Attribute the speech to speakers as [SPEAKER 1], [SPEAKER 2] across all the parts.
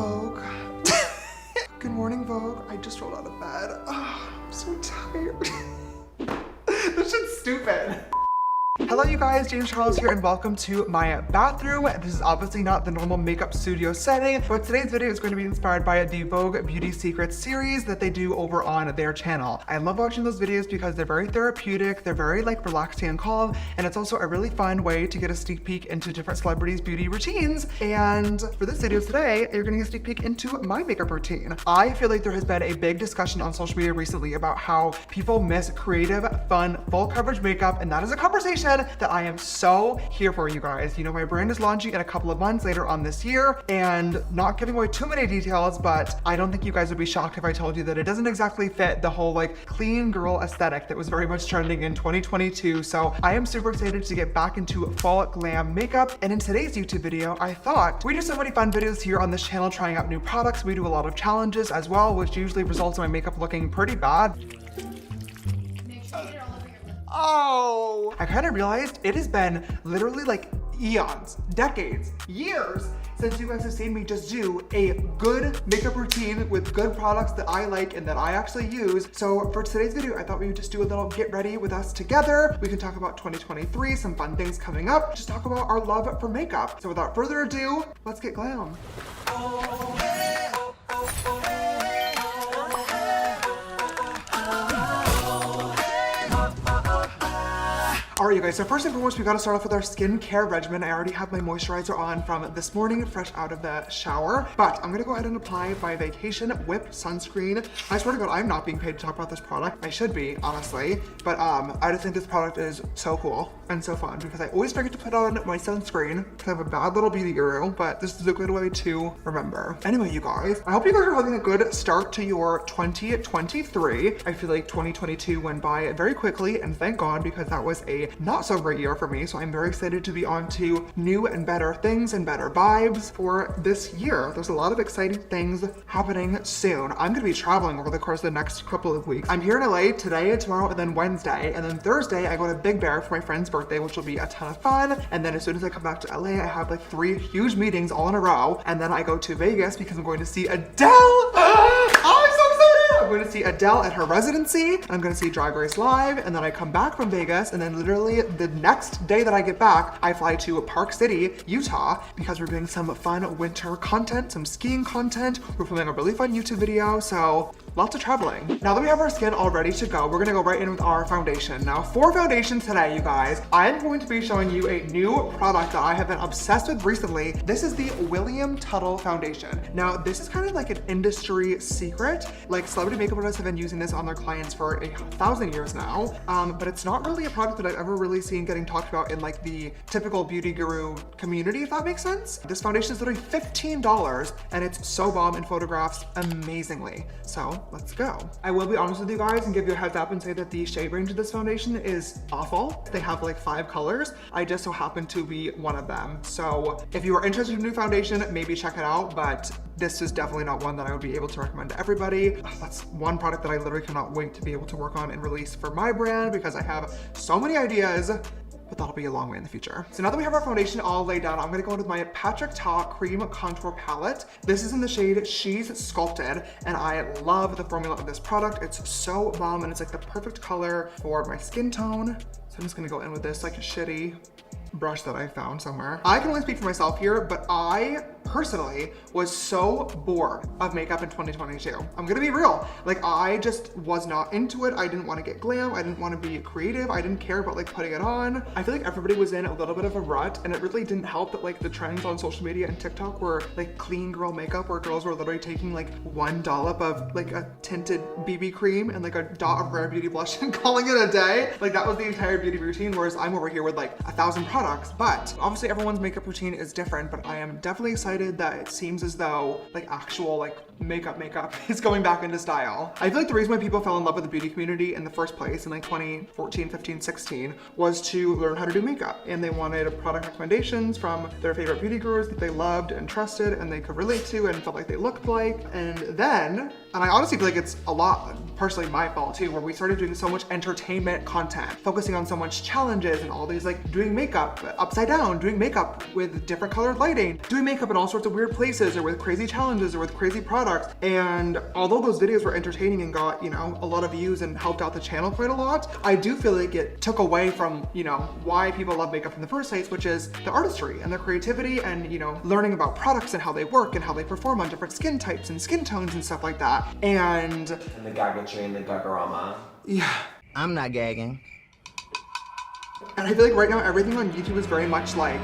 [SPEAKER 1] Vogue. Good morning, Vogue. I just rolled out of bed. Oh, I'm so tired. This shit's stupid. Hello you guys, James Charles here and welcome to my bathroom. This is obviously not the normal makeup studio setting, but today's video is going to be inspired by the Vogue Beauty Secrets series that they do over on their channel. I love watching those videos because they're very therapeutic, they're very like relaxing and calm, and it's also a really fun way to get a sneak peek into different celebrities' beauty routines. And for this video today, you're getting a sneak peek into my makeup routine. I feel like there has been a big discussion on social media recently about how people miss creative, fun, full coverage makeup, and that is a conversation that I am so here for, you guys. You know, my brand is launching in a couple of months later on this year, and not giving away too many details, but I don't think you guys would be shocked if I told you that it doesn't exactly fit the whole like clean girl aesthetic that was very much trending in 2022. So I am super excited to get back into fall glam makeup. And in today's YouTube video, I thought we do so many fun videos here on this channel trying out new products. We do a lot of challenges as well, which usually results in my makeup looking pretty bad. Oh, I kind of realized it has been literally like eons, decades, years since you guys have seen me just do a good makeup routine with good products that I like and that I actually use. So for today's video, I thought we would just do a little get ready with us together. We can talk about 2023, some fun things coming up, just talk about our love for makeup. So without further ado, let's get glam. All right, you guys, so first and foremost, we gotta start off with our skincare regimen. I already have my moisturizer on from this morning, fresh out of the shower, but I'm gonna go ahead and apply my Vacation Whip sunscreen. I swear to God, I'm not being paid to talk about this product. I should be, honestly, but I just think this product is so cool and so fun because I always forget to put on my sunscreen because I have a bad little beauty guru, but this is a good way to remember. Anyway, you guys, I hope you guys are having a good start to your 2023. I feel like 2022 went by very quickly, and thank God, because that was a not so great year for me. So I'm very excited to be on to new and better things and better vibes for this year. There's a lot of exciting things happening soon. I'm gonna be traveling over the course of the next couple of weeks. I'm here in LA today, tomorrow, and then Wednesday. And then Thursday, I go to Big Bear for my friend's birthday, which will be a ton of fun. And then as soon as I come back to LA, I have like 3 huge meetings all in a row. And then I go to Vegas because I'm going to see Adele. I'm so excited! I'm going to see Adele at her residency. I'm going to see Drag Race Live, and then I come back from Vegas, and then literally the next day that I get back, I fly to Park City, Utah, because we're doing some fun winter content, some skiing content. We're filming a really fun YouTube video, so lots of traveling. Now that we have our skin all ready to go, we're gonna go right in with our foundation. Now for foundation today, you guys, I'm going to be showing you a new product that I have been obsessed with recently. This is the William Tuttle foundation. Now this is kind of like an industry secret. Like celebrity makeup artists have been using this on their clients for 1,000 years now, but it's not really a product that I've ever really seen getting talked about in like the typical beauty guru community, if that makes sense. This foundation is literally $15, and it's so bomb and photographs amazingly. So let's go. I will be honest with you guys and give you a heads up and say that the shade range of this foundation is awful. They have like 5 colors. I just so happen to be one of them. So if you are interested in a new foundation, maybe check it out, but this is definitely not one that I would be able to recommend to everybody. That's one product that I literally cannot wait to be able to work on and release for my brand because I have so many ideas, but that'll be a long way in the future. So now that we have our foundation all laid down, I'm gonna go in with my Patrick Ta Cream Contour Palette. This is in the shade She's Sculpted, and I love the formula of this product. It's so bomb, and it's like the perfect color for my skin tone. So I'm just gonna go in with this like shitty brush that I found somewhere. I can only speak for myself here, but I personally was so bored of makeup in 2022. I'm gonna be real. Like I just was not into it. I didn't want to get glam. I didn't want to be creative. I didn't care about like putting it on. I feel like everybody was in a little bit of a rut, and it really didn't help that like the trends on social media and TikTok were like clean girl makeup, where girls were literally taking like 1 dollop of like a tinted BB cream and like a dot of Rare Beauty blush and calling it a day. Like that was the entire beauty routine, whereas I'm over here with like 1,000 products. But obviously everyone's makeup routine is different, but I am definitely excited that it seems as though like actual like makeup is going back into style. I feel like the reason why people fell in love with the beauty community in the first place in like 2014, 15, 16 was to learn how to do makeup, and they wanted product recommendations from their favorite beauty gurus that they loved and trusted and they could relate to and felt like they looked like. And then, and I honestly feel like it's a lot partially my fault too, where we started doing so much entertainment content, focusing on so much challenges and all these like doing makeup upside down, doing makeup with different colored lighting, doing makeup and also sorts of weird places or with crazy challenges or with crazy products. And although those videos were entertaining and got, you know, a lot of views and helped out the channel quite a lot, I do feel like it took away from, you know, why people love makeup in the first place, which is the artistry and the creativity and, you know, learning about products and how they work and how they perform on different skin types and skin tones and stuff like that. And
[SPEAKER 2] the gaggatry and the gagarama.
[SPEAKER 1] Yeah.
[SPEAKER 3] I'm not gagging.
[SPEAKER 1] And I feel like right now everything on YouTube is very much like,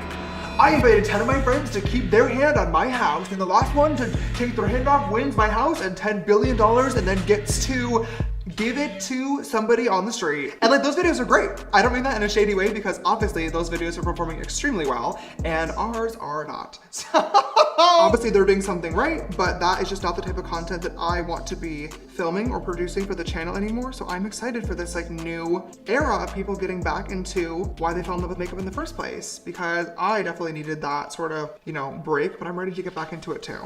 [SPEAKER 1] I invited 10 of my friends to keep their hand on my house, and the last one to take their hand off wins my house and $10 billion and then gets to give it to somebody on the street. And like, those videos are great. I don't mean that in a shady way, because obviously those videos are performing extremely well and ours are not. Obviously they're doing something right, but that is just not the type of content that I want to be filming or producing for the channel anymore. So I'm excited for this like new era of people getting back into why they fell in love with makeup in the first place, because I definitely needed that sort of, you know, break, but I'm ready to get back into it too.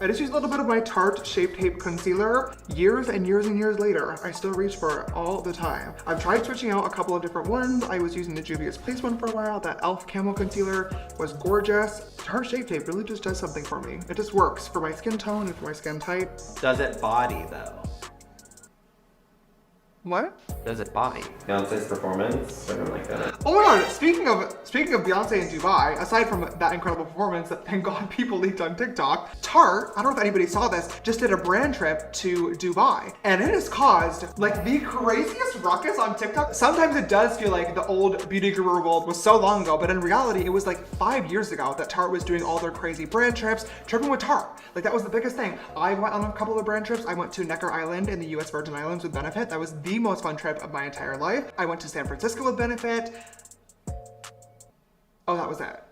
[SPEAKER 1] I just used a little bit of my Tarte Shape Tape Concealer. Years and years and years later, I still reach for it all the time. I've tried switching out a couple of different ones. I was using the Juvia's Place one for a while. That e.l.f. Camo Concealer was gorgeous. Tarte Shape Tape really just does something for me. It just works for my skin tone and for my skin type.
[SPEAKER 2] Does it body though?
[SPEAKER 1] What?
[SPEAKER 2] Does it body? Beyonce's performance, something like that.
[SPEAKER 1] Oh my god, speaking of Beyonce in Dubai, aside from that incredible performance that thank God people leaked on TikTok, Tarte, I don't know if anybody saw this, just did a brand trip to Dubai. And it has caused like the craziest ruckus on TikTok. Sometimes it does feel like the old beauty guru world was so long ago, but in reality, it was like 5 years ago that Tarte was doing all their crazy brand trips, tripping with Tarte. Like that was the biggest thing. I went on a couple of brand trips. I went to Necker Island in the US Virgin Islands with Benefit. That was the most fun trip of my entire life. I went to San Francisco with Benefit. Oh, that was it.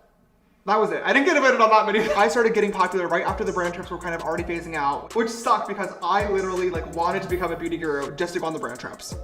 [SPEAKER 1] That was it. I didn't get invited on that many. I started getting popular right after the brand trips were kind of already phasing out, which sucked because I literally like wanted to become a beauty guru just to go on the brand trips.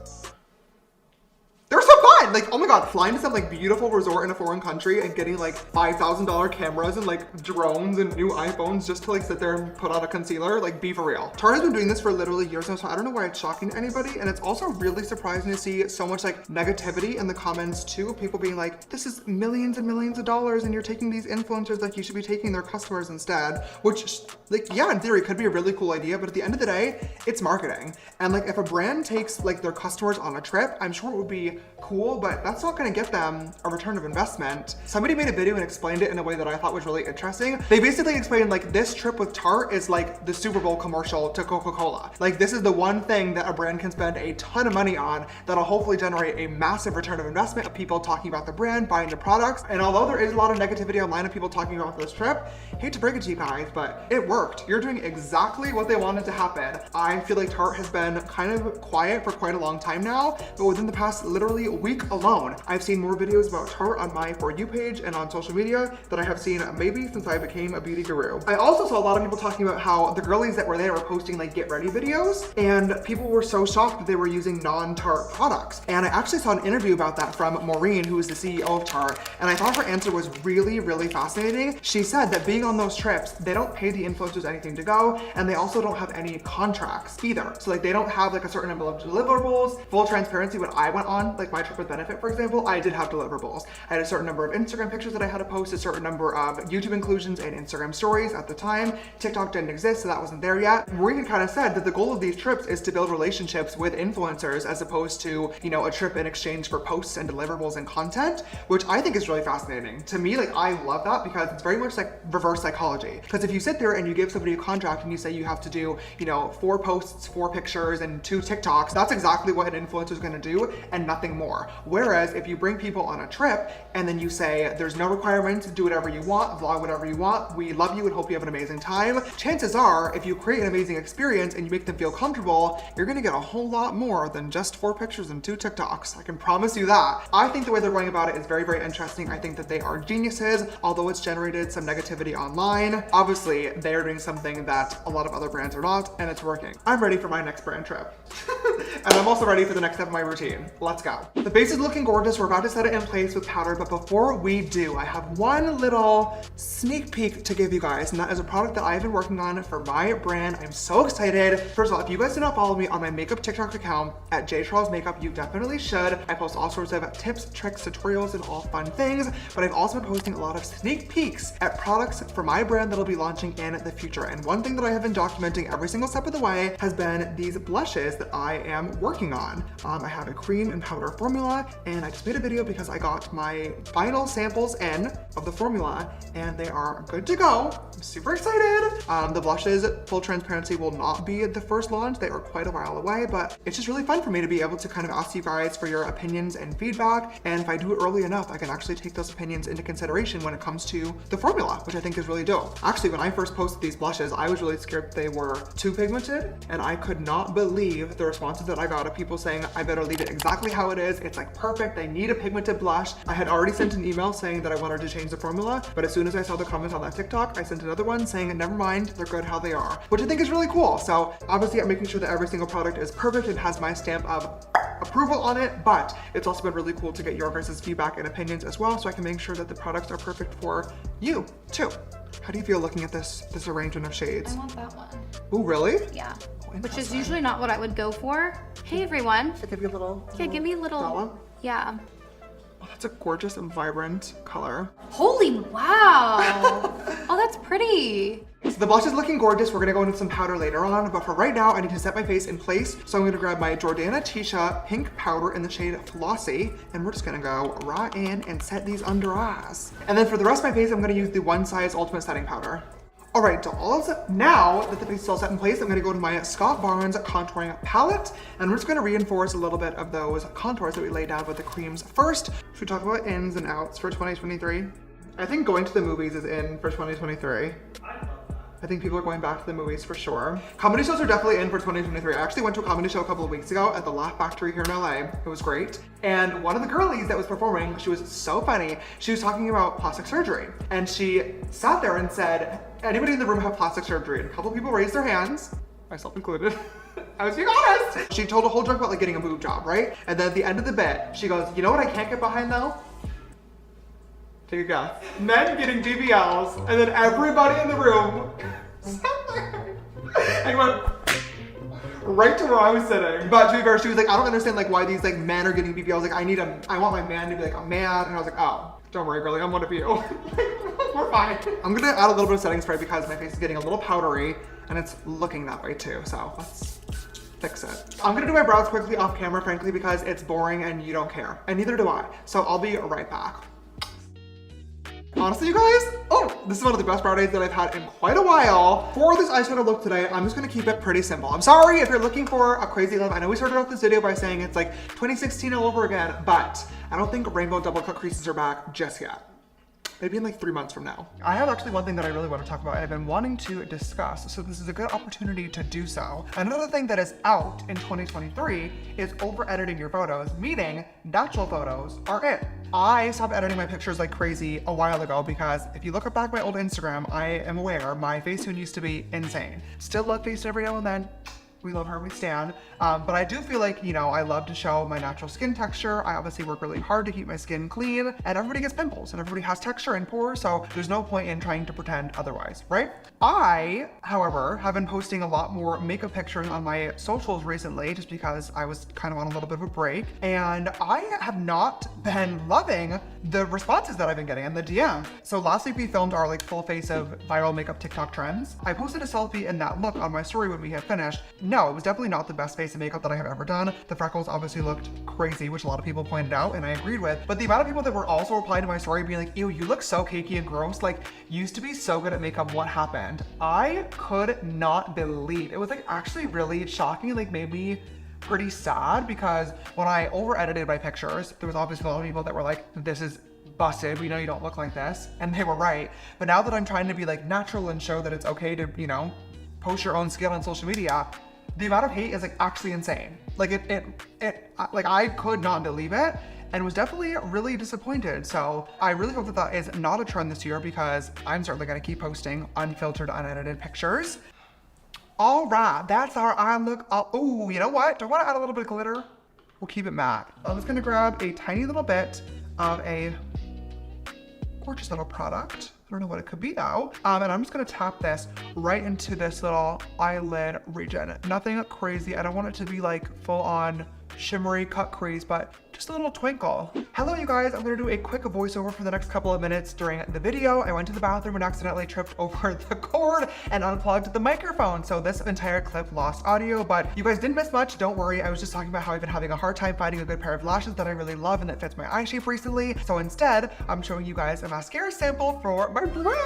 [SPEAKER 1] They were so fun! Like, oh my god, flying to some like beautiful resort in a foreign country and getting like $5,000 cameras and like drones and new iPhones just to like sit there and put on a concealer, like be for real. Tarte has been doing this for literally years now, so I don't know why it's shocking to anybody. And it's also really surprising to see so much like negativity in the comments too. People being like, this is millions and millions of dollars and you're taking these influencers like you should be taking their customers instead. Which like, yeah, in theory could be a really cool idea, but at the end of the day, it's marketing. And like if a brand takes like their customers on a trip, I'm sure it would be cool, but that's not gonna get them a return of investment. Somebody made a video and explained it in a way that I thought was really interesting. They basically explained like this trip with Tarte is like the Super Bowl commercial to Coca-Cola. Like this is the one thing that a brand can spend a ton of money on that'll hopefully generate a massive return of investment of people talking about the brand, buying the products. And although there is a lot of negativity online of people talking about this trip, hate to break it to you guys, but it worked. You're doing exactly what they wanted to happen. I feel like Tarte has been kind of quiet for quite a long time now, but within the past literally week alone, I've seen more videos about Tarte on my For You page and on social media than I have seen maybe since I became a beauty guru. I also saw a lot of people talking about how the girlies that were there were posting like get ready videos, and people were so shocked that they were using non-Tarte products. And I actually saw an interview about that from Maureen, who is the CEO of Tarte, and I thought her answer was really, really fascinating. She said that being on those trips, they don't pay the influencers anything to go, and they also don't have any contracts either. So like they don't have like a certain number of deliverables. Full transparency, when I went on like my trip with Benefit, for example, I did have deliverables. I had a certain number of Instagram pictures that I had to post, a certain number of YouTube inclusions and Instagram stories at the time. TikTok didn't exist, so that wasn't there yet. Maureen kind of said that the goal of these trips is to build relationships with influencers as opposed to, you know, a trip in exchange for posts and deliverables and content, which I think is really fascinating. To me, like I love that because it's very much like reverse psychology. Because if you sit there and you give somebody a contract and you say you have to do, you know, 4 posts, 4 pictures, and 2 TikToks, that's exactly what an influencer is going to do and nothing more. Whereas if you bring people on a trip and then you say there's no requirements, do whatever you want, vlog whatever you want, we love you and hope you have an amazing time, chances are if you create an amazing experience and you make them feel comfortable, you're gonna get a whole lot more than just 4 pictures and 2 TikToks. I can promise you that. I think the way they're going about it is very, very interesting. I think that they are geniuses, although it's generated some negativity online. Obviously, they are doing something that a lot of other brands are not, and it's working. I'm ready for my next brand trip. And I'm also ready for the next step of my routine. Let's go. The base is looking gorgeous. We're about to set it in place with powder, but before we do, I have one little sneak peek to give you guys, and that is a product that I've been working on for my brand. I'm so excited. First of all, if you guys do not follow me on my makeup TikTok account at JCharlesMakeup, you definitely should. I post all sorts of tips, tricks, tutorials, and all fun things, but I've also been posting a lot of sneak peeks at products for my brand that'll be launching in the future. And one thing that I have been documenting every single step of the way has been these blushes that I am working on. I have a cream and powder formula, and I just made a video because I got my final samples in of the formula, and they are good to go. I'm super excited. The blushes, full transparency, will not be the first launch. They are quite a while away, but it's just really fun for me to be able to kind of ask you guys for your opinions and feedback. And if I do it early enough, I can actually take those opinions into consideration when it comes to the formula, which I think is really dope. Actually, when I first posted these blushes, I was really scared they were too pigmented, and I could not believe the responses that I got of people saying, I better leave it exactly how it is. It's like perfect. I need a pigmented blush. I had already sent an email saying that I wanted to change the formula, but as soon as I saw the comments on that TikTok, I sent another one saying, never mind, they're good how they are, which I think is really cool. So obviously I'm making sure that every single product is perfect and has my stamp of approval on it, but it's also been really cool to get your guys' feedback and opinions as well, so I can make sure that the products are perfect for you too. How do you feel looking at this arrangement of shades?
[SPEAKER 3] I want that one.
[SPEAKER 1] Oh, really?
[SPEAKER 3] Yeah.
[SPEAKER 1] Oh,
[SPEAKER 3] Which is
[SPEAKER 1] interesting.
[SPEAKER 3] usually not what I would go for. Hey everyone.
[SPEAKER 1] Should I give you a little?
[SPEAKER 3] Yeah, give me a little.
[SPEAKER 1] That one?
[SPEAKER 3] Yeah.
[SPEAKER 1] Oh, that's a gorgeous and vibrant color.
[SPEAKER 3] Holy wow. Oh, that's pretty.
[SPEAKER 1] So the blush is looking gorgeous. We're gonna go into some powder later on, but for right now, I need to set my face in place. So I'm gonna grab my Jordana Tisha pink powder in the shade Flossy, and we're just gonna go right in and set these under eyes. And then for the rest of my face, I'm gonna use the One Size Ultimate Setting Powder. All right, dolls, now that the face is all set in place, I'm gonna go to my Scott Barnes contouring palette, and we're just gonna reinforce a little bit of those contours that we laid down with the creams first. Should we talk about ins and outs for 2023? I think going to the movies is in for 2023. I think people are going back to the movies for sure. Comedy shows are definitely in for 2023. I actually went to a comedy show a couple of weeks ago at the Laugh Factory here in LA. It was great. And one of the girlies that was performing, she was so funny. She was talking about plastic surgery. And she sat there and said, anybody in the room have plastic surgery? And a couple of people raised their hands, myself included. I was being honest. She told a whole joke about like getting a boob job, right? And then at the end of the bit, she goes, you know what I can't get behind though? Take a guess. Men getting BBLs, and then everybody in the room sat there and went right to where I was sitting. But to be fair, she was like, I don't understand like why these like men are getting BBLs. Like I want my man to be like a man. And I was like, oh, don't worry, girlie, I'm one of you. We're fine. I'm gonna add a little bit of setting spray because my face is getting a little powdery and it's looking that way too. So let's fix it. I'm gonna do my brows quickly off camera, frankly, because it's boring and you don't care. And neither do I. So I'll be right back. Honestly, you guys, this is one of the best brow days that I've had in quite a while. For this eyeshadow look today, I'm just gonna keep it pretty simple. I'm sorry if you're looking for a crazy look. I know we started off this video by saying it's like 2016 all over again, but I don't think rainbow double cut creases are back just yet. Maybe in like 3 months from now. I have actually one thing that I really want to talk about and I've been wanting to discuss, so this is a good opportunity to do so. Another thing that is out in 2023 is over editing your photos, meaning natural photos are it. I stopped editing my pictures like crazy a while ago because if you look back at my old Instagram, I am aware my Facetune used to be insane. Still love Facetune every now and then. We love her, we stan. But I do feel like, you know, I love to show my natural skin texture. I obviously work really hard to keep my skin clean, and everybody gets pimples and everybody has texture and pores, so there's no point in trying to pretend otherwise, right? I, however, have been posting a lot more makeup pictures on my socials recently just because I was kind of on a little bit of a break, and I have not been loving the responses that I've been getting in the DM. So last week we filmed our like full face of viral makeup TikTok trends. I posted a selfie in that look on my story when we had finished. No, it was definitely not the best face of makeup that I have ever done. The freckles obviously looked crazy, which a lot of people pointed out and I agreed with. But the amount of people that were also replying to my story being like, ew, you look so cakey and gross. Like, you used to be so good at makeup, what happened? I could not believe. It was like actually really shocking, like made me pretty sad because when I over edited my pictures, there was obviously a lot of people that were like, this is busted, we know you don't look like this. And they were right. But now that I'm trying to be like natural and show that it's okay to, you know, post your own skin on social media, the amount of hate is like actually insane. Like like I could not believe it and was definitely really disappointed. So I really hope that that is not a trend this year because I'm certainly gonna keep posting unfiltered, unedited pictures. All right, that's our eye look. Oh, you know what? Do I want to add a little bit of glitter? We'll keep it matte. I'm just gonna grab a tiny little bit of a gorgeous little product. I don't know what it could be though. And I'm just gonna tap this right into this little eyelid region. Nothing crazy. I don't want it to be like full on shimmery cut crease, but just a little twinkle. Hello you guys, I'm gonna do a quick voiceover for the next couple of minutes during the video. I went to the bathroom and accidentally tripped over the cord and unplugged the microphone. So this entire clip lost audio, but you guys didn't miss much, don't worry. I was just talking about how I've been having a hard time finding a good pair of lashes that I really love and that fits my eye shape recently. So instead, I'm showing you guys a mascara sample for my brand.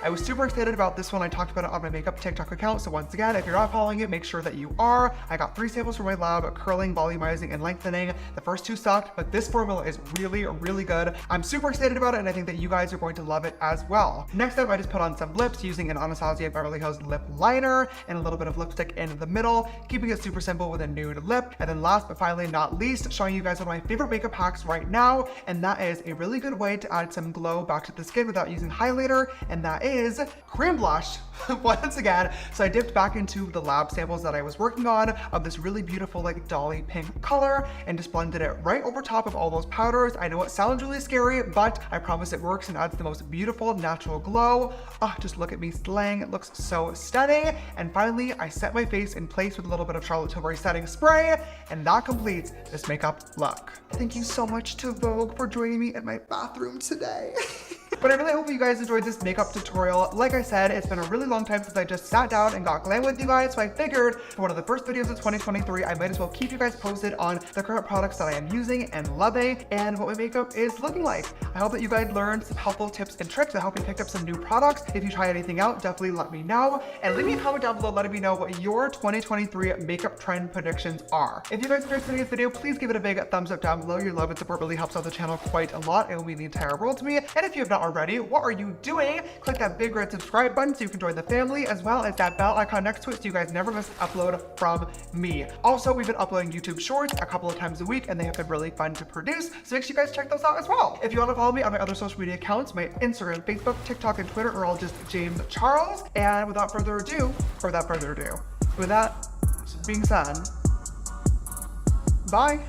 [SPEAKER 1] I was super excited about this one. I talked about it on my makeup TikTok account. So once again, if you're not following it, make sure that you are. I got 3 samples from my lab, curling, volumizing, and lengthening. The first 2 sucked, but this formula is really, really good. I'm super excited about it, and I think that you guys are going to love it as well. Next up, I just put on some lips using an Anastasia Beverly Hills lip liner and a little bit of lipstick in the middle, keeping it super simple with a nude lip. And then last but finally not least, showing you guys one of my favorite makeup hacks right now, and that is a really good way to add some glow back to the skin without using highlighter, and that is cream blush. Once again, so I dipped back into the lab samples that I was working on of this really beautiful like dolly pink color and just blended it right over top of all those powders. I know it sounds really scary, but I promise it works and adds the most beautiful natural glow. Oh, just look at me slaying. It looks so stunning. And finally, I set my face in place with a little bit of Charlotte Tilbury setting spray, and that completes this makeup look. Thank you so much to Vogue for joining me in my bathroom today. But I really hope you guys enjoyed this makeup tutorial. Like I said, it's been a really long time since I just sat down and got glam with you guys, so I figured for one of the first videos of 2023, I might as well keep you guys posted on the current products that I am using and loving and what my makeup is looking like. I hope that you guys learned some helpful tips and tricks. I hope you picked up some new products. If you try anything out, definitely let me know. And leave me a comment down below letting me know what your 2023 makeup trend predictions are. If you guys enjoyed today's video, please give it a big thumbs up down below. Your love and support really helps out the channel quite a lot. It will mean the entire world to me. And if you have not already, what are you doing? Click that big red subscribe button so you can join the family, as well as that bell icon next to it so you guys never miss an upload from me. Also, we've been uploading YouTube shorts a couple of times a week and they have been really fun to produce, so make sure you guys check those out as well. If you want to follow me on my other social media accounts, my Instagram, Facebook, TikTok, and Twitter are all just James Charles. And without further ado, with that being said, bye.